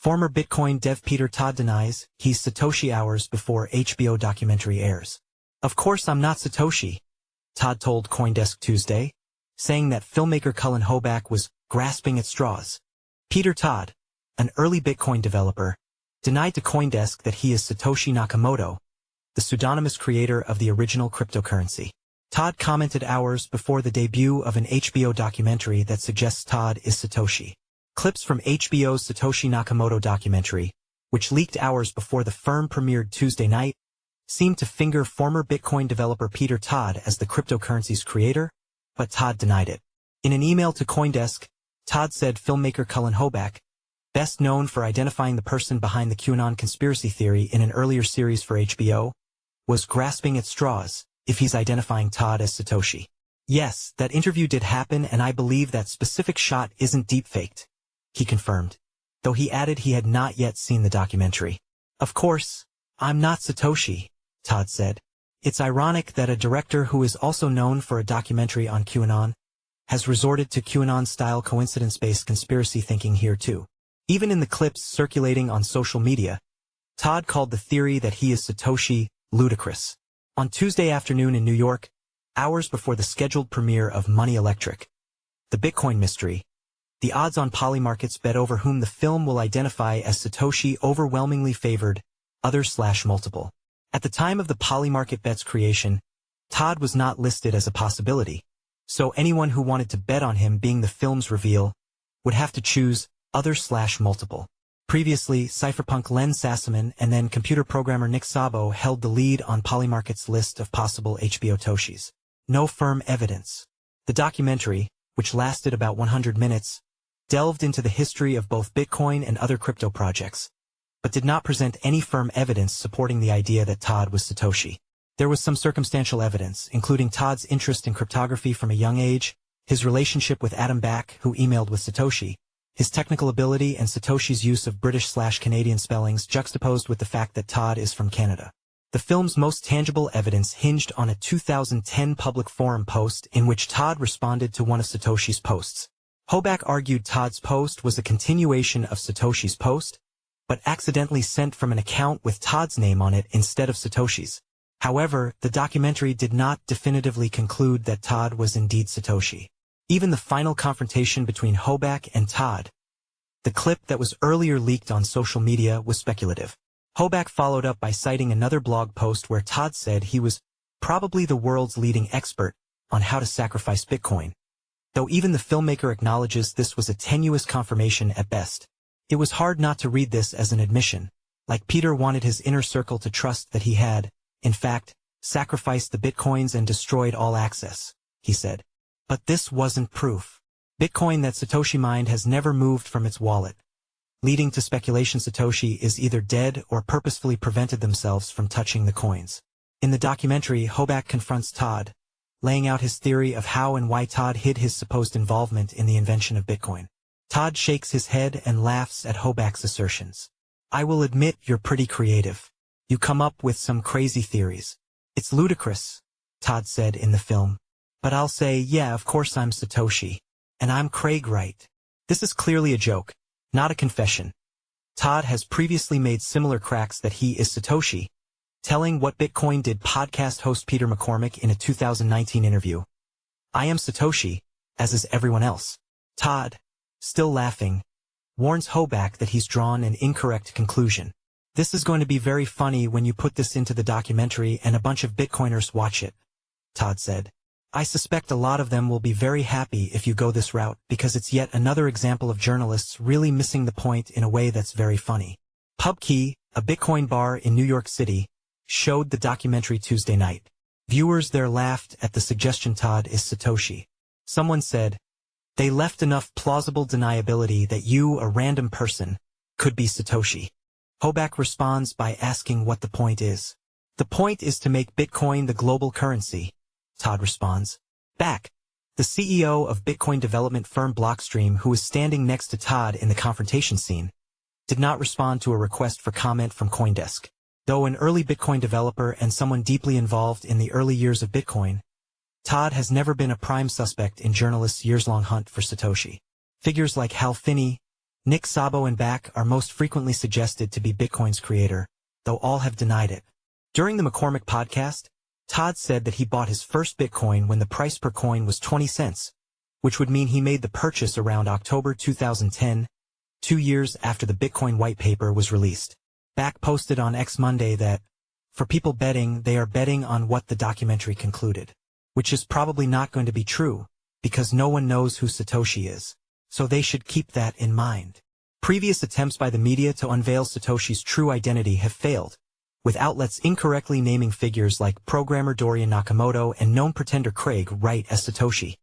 Former Bitcoin dev Peter Todd denies he's Satoshi hours before HBO documentary airs. "Of course I'm not Satoshi," Todd told CoinDesk Tuesday, saying that filmmaker Cullen Hoback was grasping at straws. Peter Todd, an early Bitcoin developer, denied to CoinDesk that he is Satoshi Nakamoto, the pseudonymous creator of the original cryptocurrency. Todd commented hours before the debut of an HBO documentary that suggests Todd is Satoshi. Clips from HBO's Satoshi Nakamoto documentary, which leaked hours before the firm premiered Tuesday night, seemed to finger former Bitcoin developer Peter Todd as the cryptocurrency's creator, but Todd denied it. In an email to CoinDesk, Todd said filmmaker Cullen Hoback, best known for identifying the person behind the QAnon conspiracy theory in an earlier series for HBO, was grasping at straws if he's identifying Todd as Satoshi. "Yes, that interview did happen and I believe that specific shot isn't deepfaked," he confirmed, though he added he had not yet seen the documentary. "Of course, I'm not Satoshi," Todd said. "It's ironic that a director who is also known for a documentary on QAnon has resorted to QAnon-style coincidence-based conspiracy thinking here too." Even in the clips circulating on social media, Todd called the theory that he is Satoshi ludicrous. On Tuesday afternoon in New York, hours before the scheduled premiere of Money Electric, the Bitcoin mystery, the odds on Polymarkets bet over whom the film will identify as Satoshi overwhelmingly favored other/multiple. At the time of the Polymarket bet's creation, Todd was not listed as a possibility, so anyone who wanted to bet on him being the film's reveal would have to choose other/multiple. Previously, cypherpunk Len Sassaman and then computer programmer Nick Szabo held the lead on Polymarket's list of possible HBO Toshis. No firm evidence. The documentary, which lasted about 100 minutes, delved into the history of both Bitcoin and other crypto projects, but did not present any firm evidence supporting the idea that Todd was Satoshi. There was some circumstantial evidence, including Todd's interest in cryptography from a young age, his relationship with Adam Back, who emailed with Satoshi, his technical ability and Satoshi's use of British/Canadian spellings juxtaposed with the fact that Todd is from Canada. The film's most tangible evidence hinged on a 2010 public forum post in which Todd responded to one of Satoshi's posts. Hoback argued Todd's post was a continuation of Satoshi's post, but accidentally sent from an account with Todd's name on it instead of Satoshi's. However, the documentary did not definitively conclude that Todd was indeed Satoshi. Even the final confrontation between Hoback and Todd, the clip that was earlier leaked on social media, was speculative. Hoback followed up by citing another blog post where Todd said he was probably the world's leading expert on how to sacrifice Bitcoin, though even the filmmaker acknowledges this was a tenuous confirmation at best. It was hard not to read this as an admission, like Peter wanted his inner circle to trust that he had, in fact, sacrificed the Bitcoins and destroyed all access, he said. But this wasn't proof. Bitcoin that Satoshi mined has never moved from its wallet, leading to speculation Satoshi is either dead or purposefully prevented themselves from touching the coins. In the documentary, Hoback confronts Todd, laying out his theory of how and why Todd hid his supposed involvement in the invention of Bitcoin. Todd shakes his head and laughs at Hoback's assertions. "I will admit you're pretty creative. You come up with some crazy theories. It's ludicrous," Todd said in the film. "But I'll say, yeah, of course I'm Satoshi. And I'm Craig Wright." This is clearly a joke, not a confession. Todd has previously made similar cracks that he is Satoshi, telling What Bitcoin Did podcast host Peter McCormick in a 2019 interview, "I am Satoshi, as is everyone else." Todd, still laughing, warns Hoback that he's drawn an incorrect conclusion. "This is going to be very funny when you put this into the documentary and a bunch of Bitcoiners watch it," Todd said. "I suspect a lot of them will be very happy if you go this route because it's yet another example of journalists really missing the point in a way that's very funny." PubKey, a Bitcoin bar in New York City, showed the documentary Tuesday night. Viewers there laughed at the suggestion Todd is Satoshi. Someone said, "They left enough plausible deniability that you, a random person, could be Satoshi." Hoback responds by asking what the point is. "The point is to make Bitcoin the global currency," Todd responds. Back, the CEO of Bitcoin development firm Blockstream, who was standing next to Todd in the confrontation scene, did not respond to a request for comment from CoinDesk. Though an early Bitcoin developer and someone deeply involved in the early years of Bitcoin, Todd has never been a prime suspect in journalists' years-long hunt for Satoshi. Figures like Hal Finney, Nick Szabo and Back are most frequently suggested to be Bitcoin's creator, though all have denied it. During the McCormick podcast, Todd said that he bought his first Bitcoin when the price per coin was 20 cents, which would mean he made the purchase around October 2010, 2 years after the Bitcoin white paper was released. Back posted on X Monday that, for people betting, they are betting on what the documentary concluded, which is probably not going to be true, because no one knows who Satoshi is, so they should keep that in mind. Previous attempts by the media to unveil Satoshi's true identity have failed, with outlets incorrectly naming figures like programmer Dorian Nakamoto and known pretender Craig Wright as Satoshi.